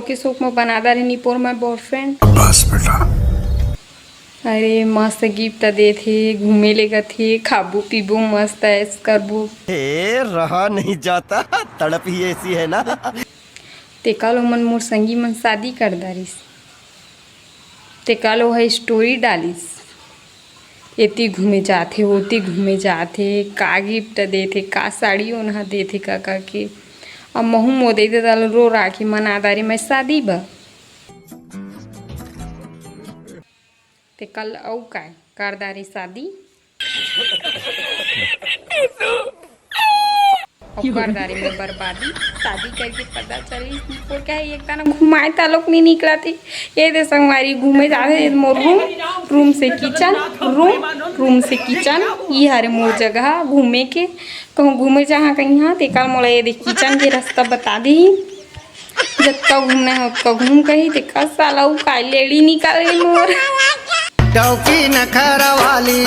शौके शौक में बनाता रही निपोर माय बॉयफ्रेंड। बस बेटा। अरे मस्त गिफ्ट दे थे, घूमे ले गए थे, खाबू पीबू मस्त ऐस करबू। रहा नहीं जाता, तड़प ही ऐसी है ना। ते कालो मन मोर संगी मन शादी कर दारिस, ते कालो है स्टोरी डालिस, एती घूमे जाथे ओती घूमे जाथे, का गिफ्ट देथे, का साड़ी ओनहा देथे का के। अब महू मो दे दे रो राखी मनादारी मैं शादी बा। ते कल औ काय करदारी शादी और करदारी में बर्बादी। शादी करके पता चली को क्या है, एक तना घुमाए तालोक नहीं निकला थी। ये दे संगवारी घूमे जावे मोर रूम से किचन, रूम से किचन, ये हरे मोर जगह घूमे के कहूँ घूमे जहाँ कहीं हाँ ते कल मोला ये देख किचन के रास्ता बता दी। जत्ता घूमना है उतना घूम कहीं ते कल साला का लेडी निकाल गई मोर। डौकी नखरा वाली